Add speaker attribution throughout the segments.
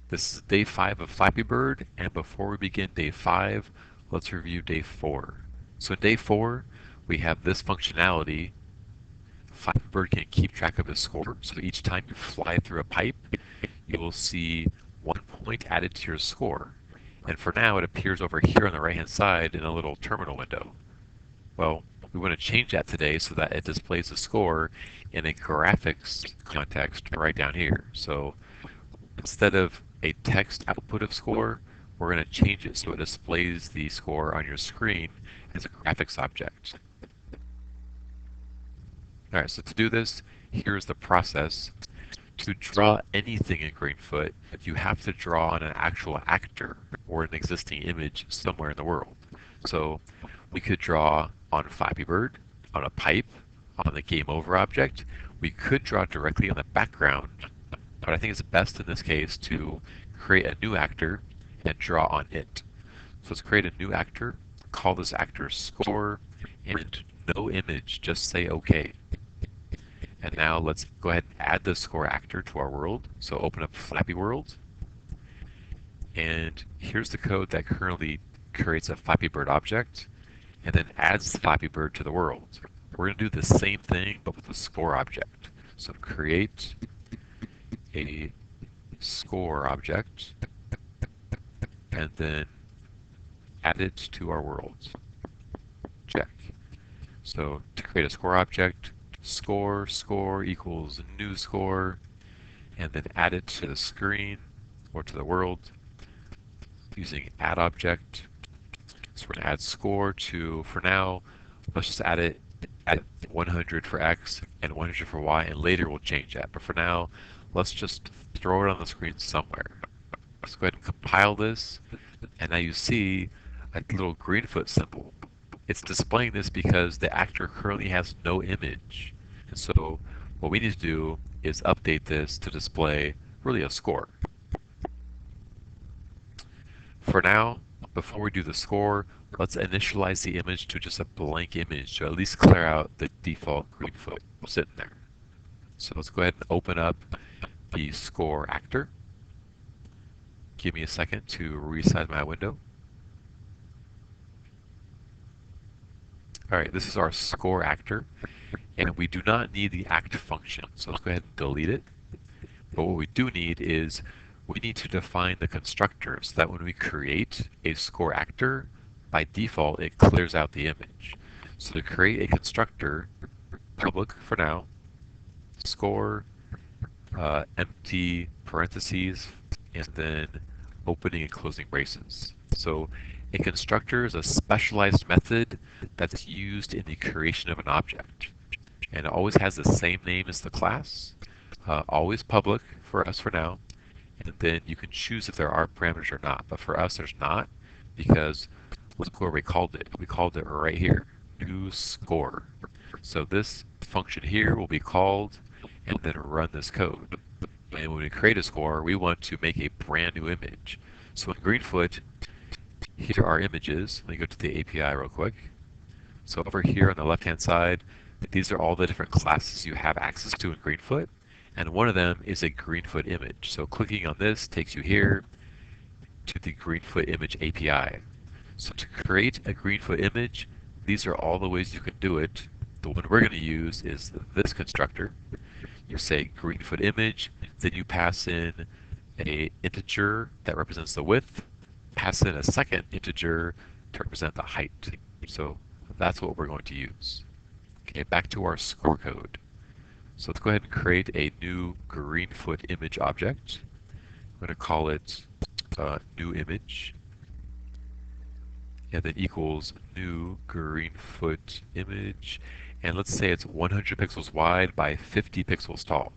Speaker 1: This is day 5 of Flappy Bird, and before we begin day 5, let's review day 4. So in day 4, we have this functionality. Flappy Bird can keep track of his score, so each time you fly through a pipe, you will see 1 point added to your score. And for now, it appears over here on the right-hand side in a little terminal window. Well, we want to change that today so that it displays the score in a graphics context right down here. So instead of a text output of score, we're going to change it so it displays the score on your screen as a graphics object. All right, so to do this, here's the process. To draw anything in Greenfoot, you have to draw on an actual actor or an existing image somewhere in the world. So we could draw on Flappy Bird, on a pipe, on the game over object. We could draw directly on the background, but I think it's best in this case to create a new actor and draw on it. So let's create a new actor, call this actor score, and no image, just say OK. And now let's go ahead and add the score actor to our world. So open up Flappy World. And here's the code that currently creates a Flappy Bird object and then adds the Flappy Bird to the world. We're going to do the same thing but with a score object. So create a score object and then add it to our world. Check. So to create a score object, score equals new score, and then add it to the screen or to the world using add object. So we're going to add score to, for now, let's just add it at 100 for X and 100 for Y, and later we'll change that. But for now, let's just throw it on the screen somewhere. Let's go ahead and compile this, and now you see a little Greenfoot symbol. It's displaying this because the actor currently has no image. And so what we need to do is update this to display really a score. For now, before we do the score, let's initialize the image to just a blank image to at least clear out the default Greenfoot sitting there. So let's go ahead and open up the score actor. Give me a second to resize my window. All right, this is our score actor, and we do not need the act function, so let's go ahead and delete it. But what we do need is we need to define the constructor so that when we create a score actor, by default it clears out the image. So to create a constructor, public for now, score, empty parentheses, and then opening and closing braces. So a constructor is a specialized method that's used in the creation of an object. And it always has the same name as the class, always public for us for now, and then you can choose if there are parameters or not. But for us, there's not, because look where we called it. We called it right here, new score. So this function here will be called and then run this code. And when we create a score, we want to make a brand new image. So in Greenfoot, here are images. Let me go to the API real quick. So over here on the left-hand side, these are all the different classes you have access to in Greenfoot, and one of them is a Greenfoot image. So clicking on this takes you here to the Greenfoot image API. So to create a Greenfoot image, these are all the ways you can do it. The one we're going to use is this constructor. You say Greenfoot image, then you pass in an integer that represents the width, pass in a second integer to represent the height. So that's what we're going to use. Okay, back to our score code. So let's go ahead and create a new Greenfoot image object. I'm going to call it new image, and then equals new Greenfoot image. And let's say it's 100 pixels wide by 50 pixels tall.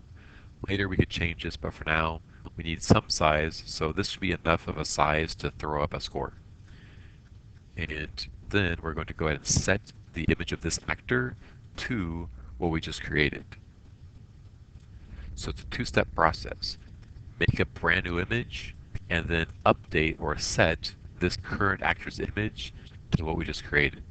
Speaker 1: Later we could change this, but for now we need some size, so this should be enough of a size to throw up a score. And then we're going to go ahead and set the image of this actor to what we just created. So it's a two-step process. Make a brand new image and then update or set this current actor's image to what we just created.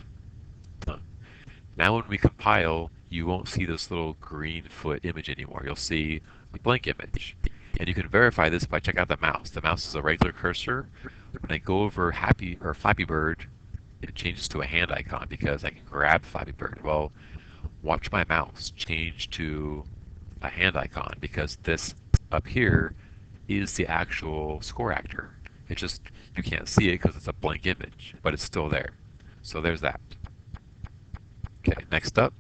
Speaker 1: Now when we compile, you won't see this little Greenfoot image anymore. You'll see a blank image. And you can verify this by checking out the mouse. The mouse is a regular cursor. When I go over Happy or Flappy Bird, it changes to a hand icon because I can grab Flappy Bird. Well, watch my mouse change to a hand icon because this up here is the actual score actor. It's just you can't see it because it's a blank image, but it's still there. So there's that. Okay, next up.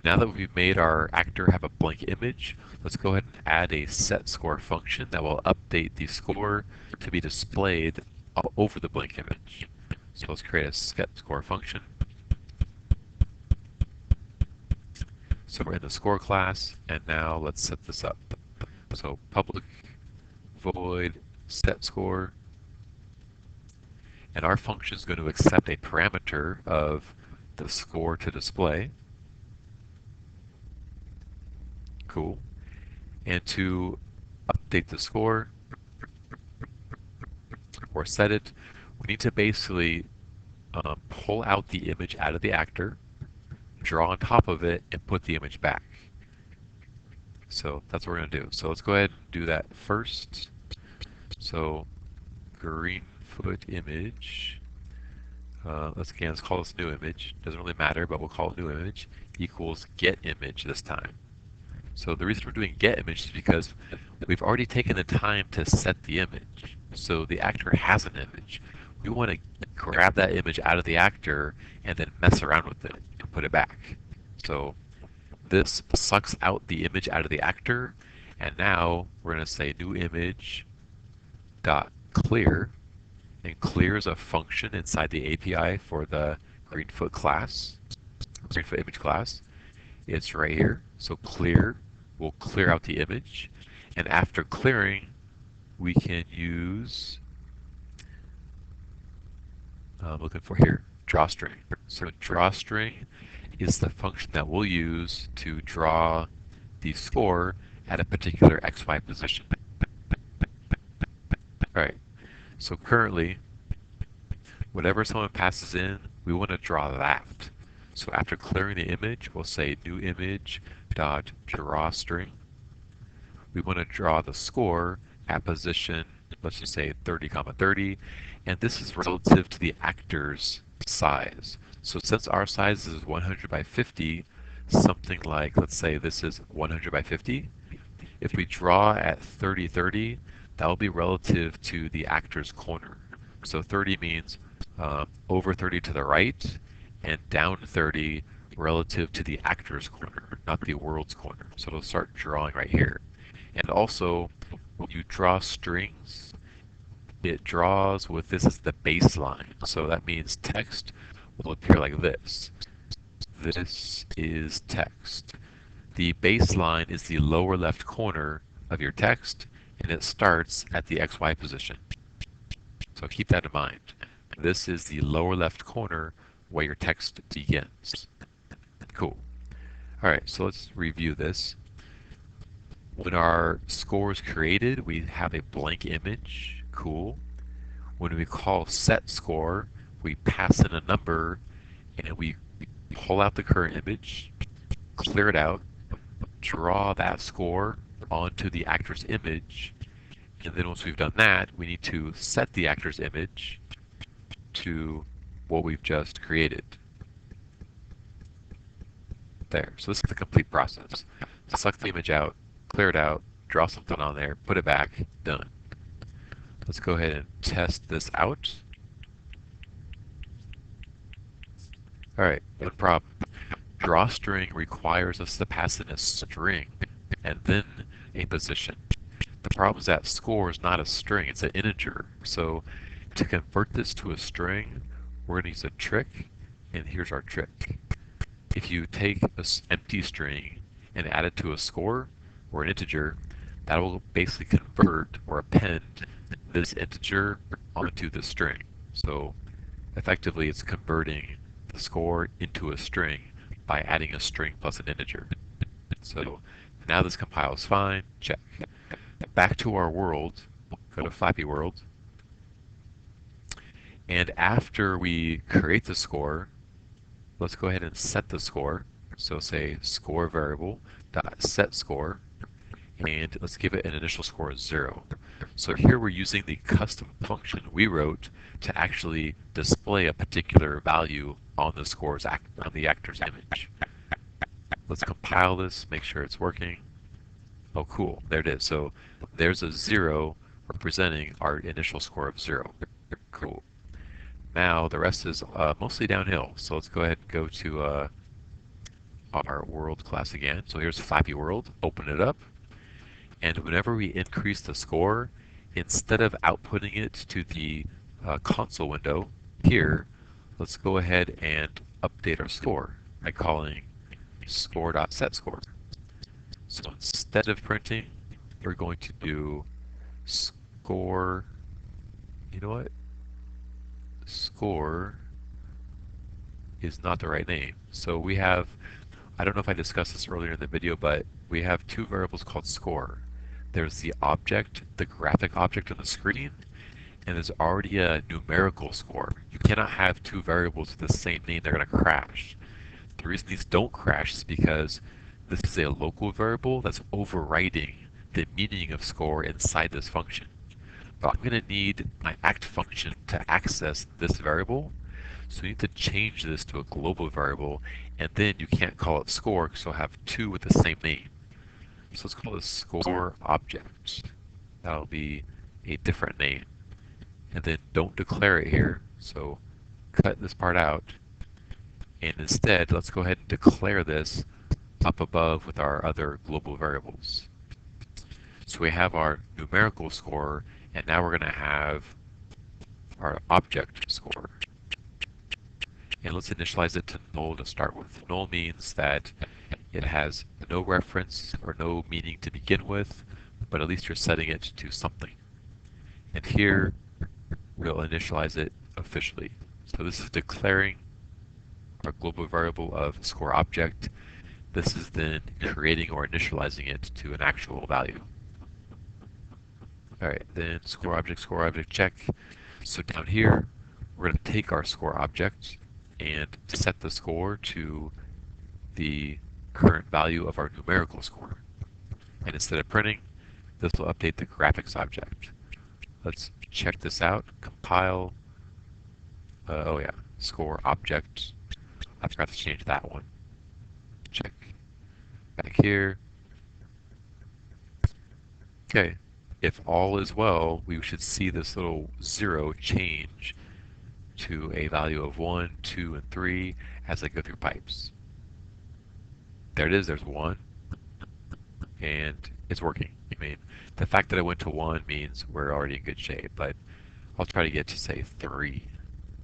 Speaker 1: Now that we've made our actor have a blank image, let's go ahead and add a set score function that will update the score to be displayed all over the blank image. So let's create a set score function. So we're in the score class, and now let's set this up. So public void set score, and our function is going to accept a parameter of the score to display. Cool. And to update the score or set it, we need to basically pull out the image out of the actor, draw on top of it, and put the image back. So that's what we're going to do. So let's go ahead and do that first. So Greenfoot image, let's call this new image. Doesn't really matter, but we'll call it new image equals get image this time. So the reason we're doing get image is because we've already taken the time to set the image. So the actor has an image. We want to grab that image out of the actor and then mess around with it and put it back. So this sucks out the image out of the actor, and now we're going to say new image dot clear, and clear is a function inside the API for the Greenfoot class, Greenfoot image class. It's right here. So clear will clear out the image, and after clearing, we can use looking for here drawString. So drawString is the function that we'll use to draw the score at a particular XY position. Alright, so currently, whatever someone passes in, we want to draw that. So after clearing the image, we'll say new image dot drawString. We want to draw the score at position, let's just say 30, 30, and this is relative to the actor's size. So since our size is 100 by 50, something like, let's say this is 100 by 50, if we draw at 30, 30, that will be relative to the actor's corner. So 30 means over 30 to the right, and down 30 relative to the actor's corner, not the world's corner. So it'll start drawing right here. And also, when you draw strings, it draws with this as the baseline. So that means text will appear like this. This is text. The baseline is the lower left corner of your text, and it starts at the XY position. So keep that in mind. This is the lower left corner where your text begins. Cool. Alright, so let's review this. When our score is created, we have a blank image. Cool. When we call set score, we pass in a number and we pull out the current image, clear it out, draw that score onto the actor's image, and then once we've done that, we need to set the actor's image to what we've just created. There. So this is the complete process. Select the image out, clear it out, draw something on there, put it back, done. Let's go ahead and test this out. Alright, no problem. DrawString requires us to pass in a string and then a position. The problem is that score is not a string, it's an integer. So to convert this to a string, we're going to use a trick, and here's our trick. If you take an empty string and add it to a score or an integer, that will basically convert or append this integer onto the string. So effectively it's converting the score into a string by adding a string plus an integer. So now this compiles fine, check. Back to our world, go to Flappy World, and after we create the score, let's go ahead and set the score. So say score variable dot set score, and let's give it an initial score of 0. So here we're using the custom function we wrote to actually display a particular value on the on the actor's image. Let's compile this, make sure it's working. Oh, cool, there it is. So there's a 0 representing our initial score of 0. Cool. Now the rest is mostly downhill. So let's go ahead and go to our world class again. So here's Flappy World. Open it up. And whenever we increase the score, instead of outputting it to the console window here, let's go ahead and update our score by calling score.setScore. So instead of printing, we're going to do score, you know what? Score is not the right name. So we have, I don't know if I discussed this earlier in the video, but we have two variables called score. There's the object, the graphic object on the screen, and there's already a numerical score. You cannot have two variables with the same name, they're going to crash. The reason these don't crash is because this is a local variable that's overriding the meaning of score inside this function. But I'm going to need my act function to access this variable, so we need to change this to a global variable, and then you can't call it score because you'll have two with the same name. So let's call this score object. That'll be a different name. And then don't declare it here. So cut this part out. And instead, let's go ahead and declare this up above with our other global variables. So we have our numerical score, and now we're going to have our object score. And let's initialize it to null to start with. Null means that it has no reference or no meaning to begin with, but at least you're setting it to something. And here, we'll initialize it officially. So this is declaring our global variable of score object. This is then creating or initializing it to an actual value. All right, then score object, check. So down here, we're going to take our score object and set the score to the current value of our numerical score. And instead of printing, this will update the graphics object. Let's check this out, compile. Oh yeah, score object. I forgot to change that one. Check. Back here. Okay, if all is well, we should see this little 0 change to a value of 1, 2, and 3 as I go through pipes. There it is, there's 1, and it's working. I mean, the fact that I went to 1 means we're already in good shape, but I'll try to get to, say, 3.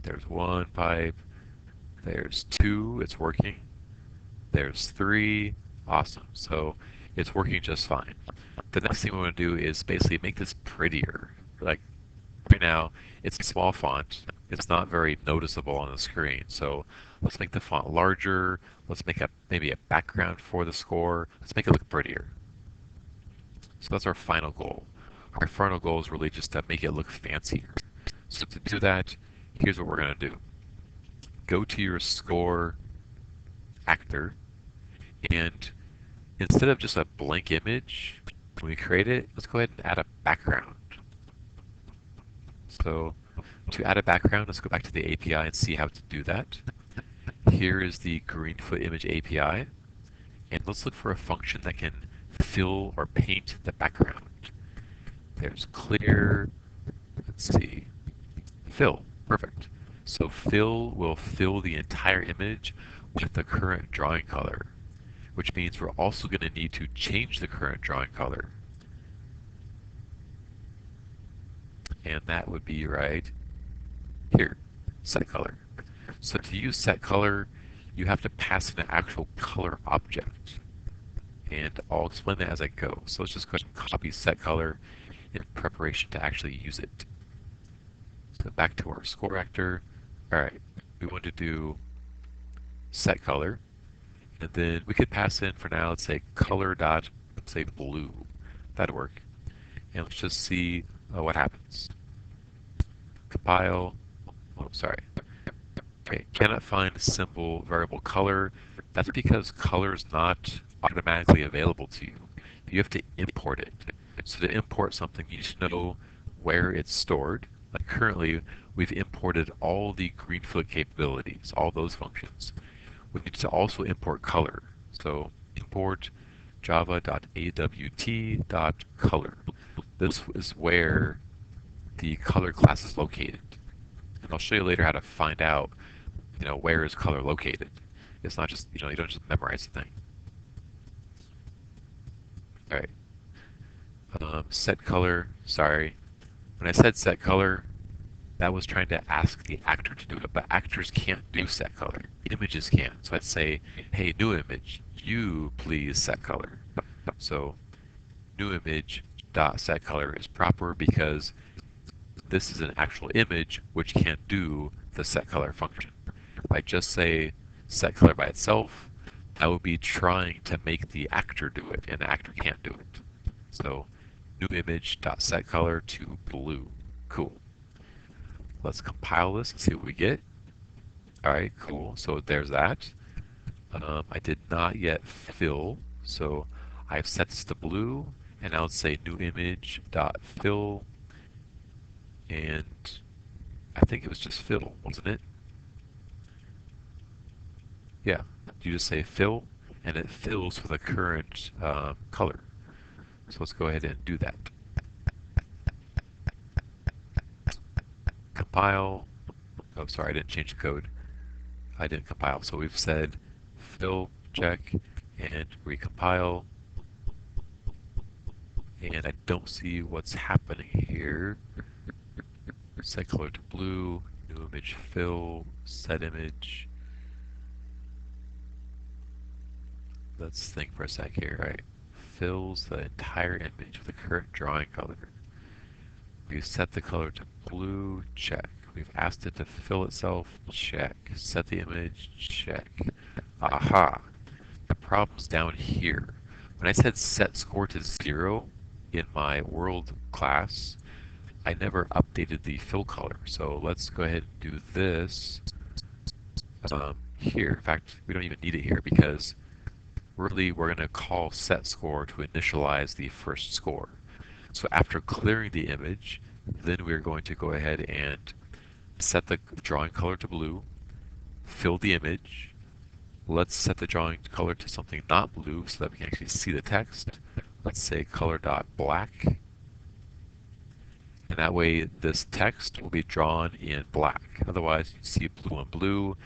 Speaker 1: There's 1 pipe, there's 2, it's working, there's 3, awesome. So it's working just fine. The next thing we want to do is basically make this prettier. Like right now, it's a small font. It's not very noticeable on the screen. So let's make the font larger. Let's make maybe a background for the score. Let's make it look prettier. So that's our final goal. Our final goal is really just to make it look fancier. So to do that, here's what we're going to do. Go to your score actor, and instead of just a blank image, when we create it, let's go ahead and add a background. So to add a background, let's go back to the API and see how to do that. Here is the Greenfoot image API, and let's look for a function that can fill or paint the background. There's clear, let's see, fill, perfect. So fill will fill the entire image with the current drawing color, which means we're also going to need to change the current drawing color. And that would be right here, set color. So to use set color, you have to pass in an actual color object. And I'll explain that as I go. So let's just go ahead and copy set color in preparation to actually use it. So back to our score actor. All right, we want to do set color. And then we could pass in for now, let's say color dot, let's say blue. That'd work. And let's just see what happens. Compile. Oh, sorry. Okay, cannot find symbol variable color. That's because color is not automatically available to you. you have to import it. So to import something, you need to know where it's stored. Like currently, we've imported all the Greenfoot capabilities, all those functions. We need to also import color. So import java.awt.color. This is where the color class is located. And I'll show you later how to find out, where is color located. It's not just, you don't just memorize the thing. All right. Set color, sorry. When I said set color, that was trying to ask the actor to do it, but actors can't do set color. Images can. So I'd say, hey, new image, you please set color. So new image dot set color is proper because this is an actual image which can't do the set color function. If I just say set color by itself, I would be trying to make the actor do it, and the actor can't do it. So new image dot set color to blue. Cool. Let's compile this and see what we get. All right, cool. So there's that. I did not yet fill, so I've set this to blue, and I would say new image dot fill, and I think it was just fill, wasn't it? Yeah, you just say fill, and it fills with the current color. So let's go ahead and do that. Compile. Oh, sorry, I didn't change the code. I didn't compile. So we've said fill, check, and recompile. And I don't see what's happening here. Set color to blue, new image fill, set image. Let's think for a sec here. All right. Fills the entire image with the current drawing color. We've set the color to blue, check. We've asked it to fill itself, check. Set the image, check. Aha! The problem's down here. When I said set score to 0 in my world class, I never updated the fill color. So let's go ahead and do this here. In fact, we don't even need it here because really we're going to call set score to initialize the first score. So after clearing the image, then we're going to go ahead and set the drawing color to blue, fill the image. Let's set the drawing color to something not blue so that we can actually see the text. Let's say color.black. And that way this text will be drawn in black. Otherwise you see blue on blue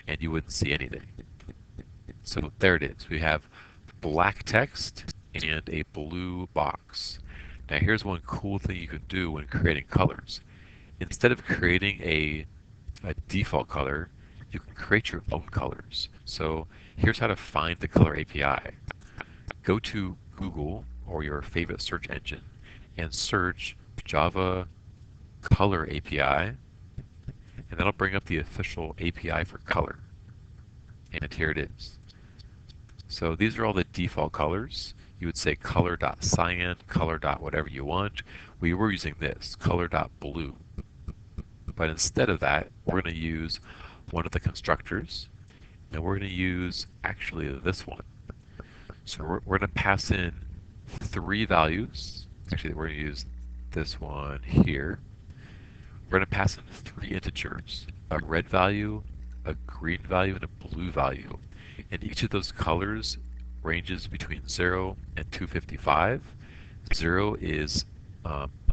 Speaker 1: and you wouldn't see anything. So there it is. We have black text and a blue box. Now here's one cool thing you can do when creating colors. Instead of creating a default color, you can create your own colors. So here's how to find the color API. Go to Google or your favorite search engine and search Java color API, and that'll bring up the official API for color. And here it is. So these are all the default colors. You would say color.cyan, color.whatever you want. We were using this, color.blue. But instead of that, we're going to use one of the constructors, and we're going to use actually this one. So we're going to pass in 3 values. Actually, we're going to use this one here. We're going to pass in 3 integers, a red value, a green value, and a blue value. And each of those colors ranges between 0 and 255. 0 is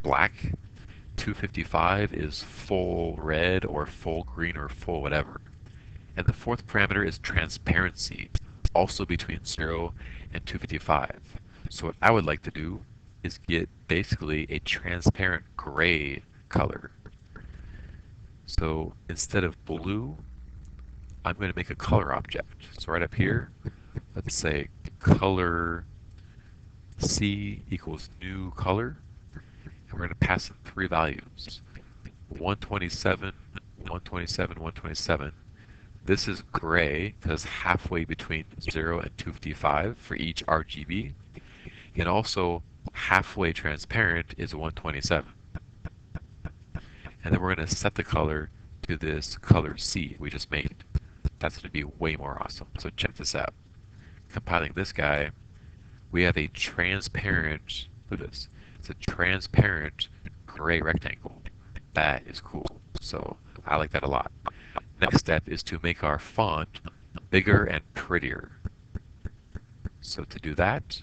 Speaker 1: black. 255 is full red or full green or full whatever. And the 4th parameter is transparency, also between 0 and 255. So what I would like to do is get basically a transparent gray color. So instead of blue, I'm going to make a color object. So right up here, let's say color C equals new color. And we're going to pass in 3 values. 127, 127, 127. This is gray because halfway between 0 and 255 for each RGB. And also halfway transparent is 127. And then we're going to set the color to this color C we just made. That's going to be way more awesome. So check this out. Compiling this guy, we have a transparent, look at this, it's a transparent gray rectangle. That is cool. So I like that a lot. Next step is to make our font bigger and prettier. So to do that,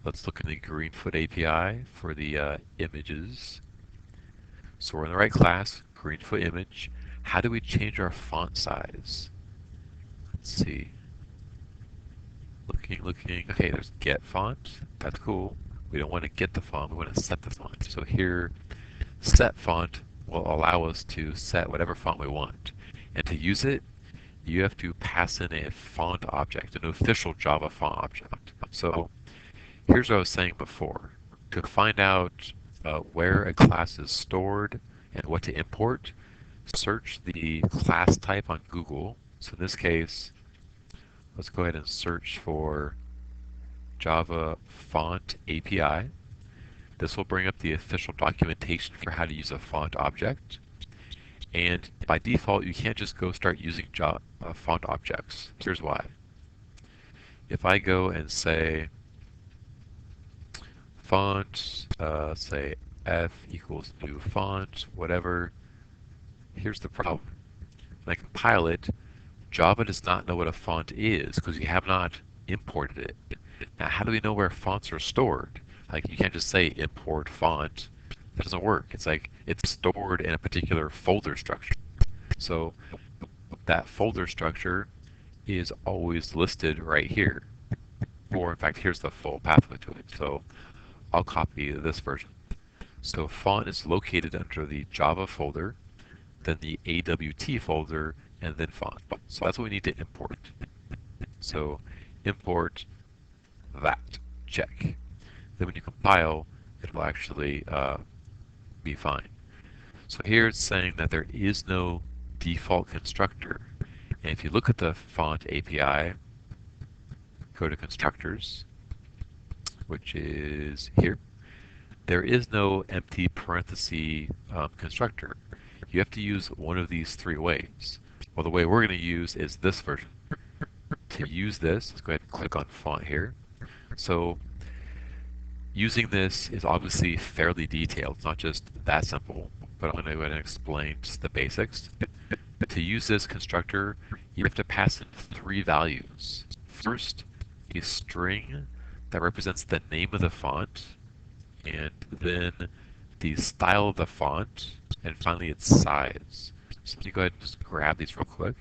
Speaker 1: let's look in the Greenfoot API for the images. So we're in the right class, Greenfoot image. How do we change our font size? Let's see. Looking. Okay, there's get font. That's cool. We don't want to get the font, we want to set the font. So here, set font will allow us to set whatever font we want. And to use it, you have to pass in a font object, an official Java font object. So here's what I was saying before. To find out where a class is stored and what to import, search the class type on Google. So in this case, let's go ahead and search for Java Font API. This will bring up the official documentation for how to use a font object. And by default, you can't just go start using font objects. Here's why. If I go and say font, say f equals new font, whatever, here's the problem. When I compile it, Java does not know what a font is because we have not imported it. Now, how do we know where fonts are stored? Like, you can't just say import font. That doesn't work. It's like it's stored in a particular folder structure. So that folder structure is always listed right here. Or in fact, here's the full pathway to it. So I'll copy this version. So font is located under the Java folder, then the AWT folder, and then font. So that's what we need to import. So import that, check. Then when you compile, it will actually be fine. So here it's saying that there is no default constructor. And if you look at the font API, go to constructors, which is here. There is no empty parenthesis constructor. You have to use one of these three ways. Well, the way we're going to use is this version. To use this, let's go ahead and click on font here. So using this is obviously fairly detailed. It's not just that simple, but I'm going to go ahead and explain just the basics. To use this constructor, you have to pass in three values. First, a string that represents the name of the font, and then the style of the font, and finally its size. So let me go ahead and just grab these real quick.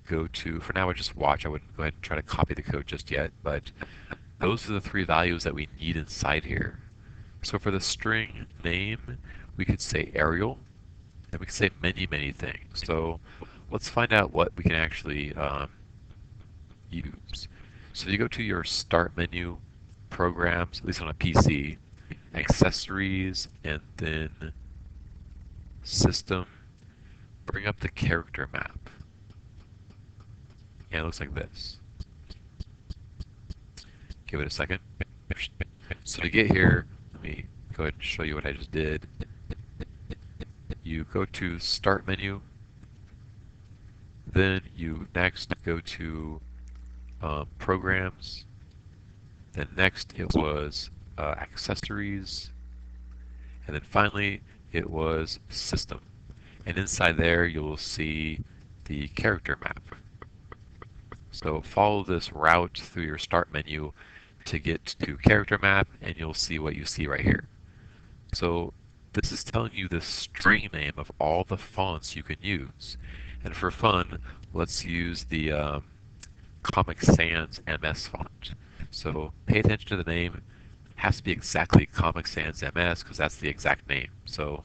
Speaker 1: Go to, for now I just watch, I wouldn't go ahead and try to copy the code just yet, but those are the three values that we need inside here. So for the string name, we could say Arial, and we could say many things. So let's find out what we can actually use. So if you go to your start menu, programs, at least on a PC, accessories, and then system, bring up the character map. And it looks like this. Give it a second. So to get here, let me go ahead and show you what I just did. You go to Start menu, then you next go to Programs, then next it was Accessories, and then finally it was System. And inside there you'll see the character map. So follow this route through your Start menu to get to character map, and you'll see what you see right here. So this is telling you the string name of all the fonts you can use. And for fun, let's use the Comic Sans MS font. So pay attention to the name. It has to be exactly Comic Sans MS because that's the exact name. So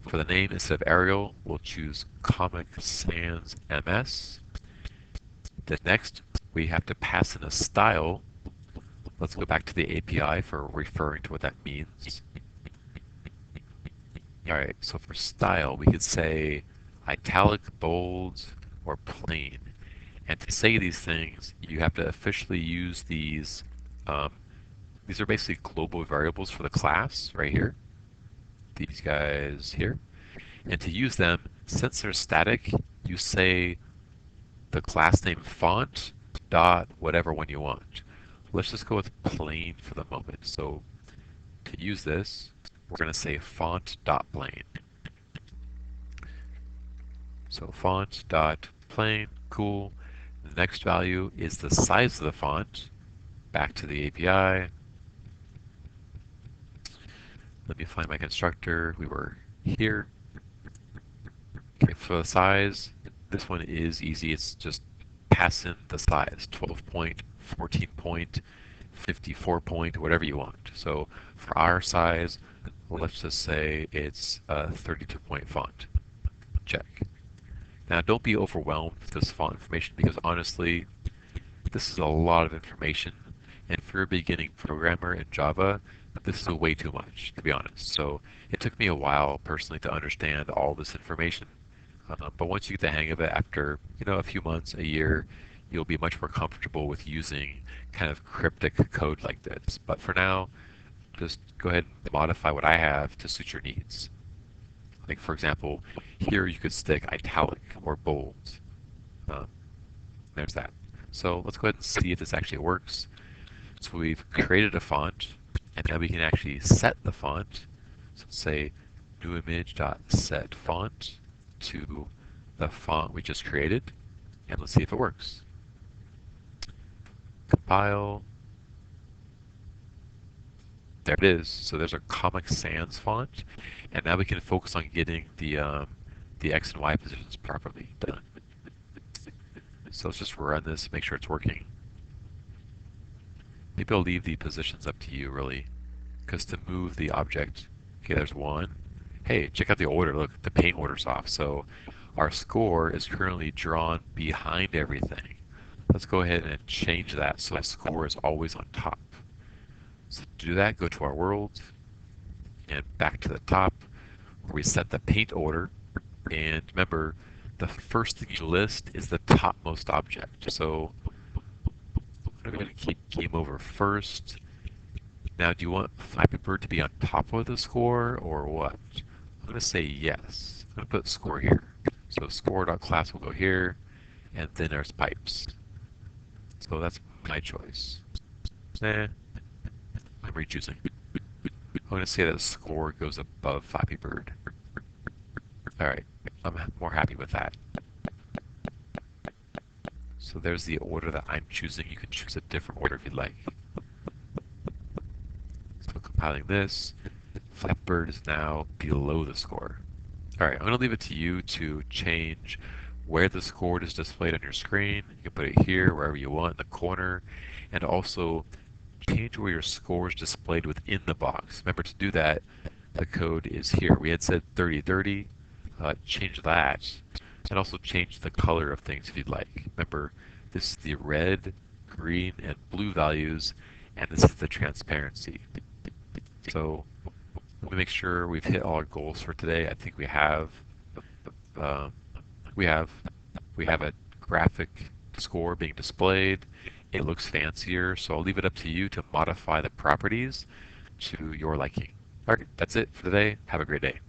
Speaker 1: for the name, instead of Arial, we'll choose Comic Sans MS. Then next, we have to pass in a style. Let's go back to the API for referring to what that means. Alright, so for style, we could say italic, bold, or plain. And to say these things, you have to officially use these. These are basically global variables for the class right here. These guys here. And to use them, since they're static, you say the class name font dot, whatever one you want. Let's just go with plain for the moment. So to use this, we're going to say font dot plain. So font dot plain, cool. The next value is the size of the font. Back to the API. Let me find my constructor. We were here. Okay, for the size, this one is easy. It's just pass in the size, 12 point, 14 point, 54 point, whatever you want. So for our size, let's just say it's a 32 point font. Check. Now don't be overwhelmed with this font information because honestly, this is a lot of information. And for a beginning programmer in Java, this is way too much, to be honest. So it took me a while personally to understand all this information. But once you get the hang of it after, a few months, a year, you'll be much more comfortable with using kind of cryptic code like this. But for now, just go ahead and modify what I have to suit your needs. Like for example, here you could stick italic or bold. There's that. So let's go ahead and see if this actually works. So we've created a font, and now we can actually set the font. So say new image.set font to the font we just created, and let's see if it works. Compile. There it is. So there's our Comic Sans font, and now we can focus on getting the X and Y positions properly done. So let's just run this, make sure it's working. Maybe I'll leave the positions up to you, really, because to move the object, okay, there's one. Hey, check out the order. Look, the paint order's off. So our score is currently drawn behind everything. Let's go ahead and change that so the score is always on top. So to do that, go to our world and back to the top where we set the paint order. And remember, the first thing you list is the topmost object. So I'm going to keep game over first. Now, do you want Flappy Bird to be on top of the score or what? I'm going to say yes. I'm going to put score here. So score.class will go here, and then there's pipes. So that's my choice. I'm re-choosing. I'm going to say that the score goes above Flappy Bird. Alright, I'm more happy with that. So there's the order that I'm choosing. You can choose a different order if you'd like. So compiling this, Flappy Bird is now below the score. Alright, I'm going to leave it to you to change where the score is displayed on your screen. You can put it here, wherever you want, in the corner, and also change where your score is displayed within the box. Remember, to do that, the code is here. We had said 3030. Change that, and also change the color of things if you'd like. Remember, this is the red, green, and blue values, and this is the transparency. So let me make sure we've hit all our goals for today. I think we have. We have a graphic score being displayed. It looks fancier, so I'll leave it up to you to modify the properties to your liking. All right, that's it for today. Have a great day.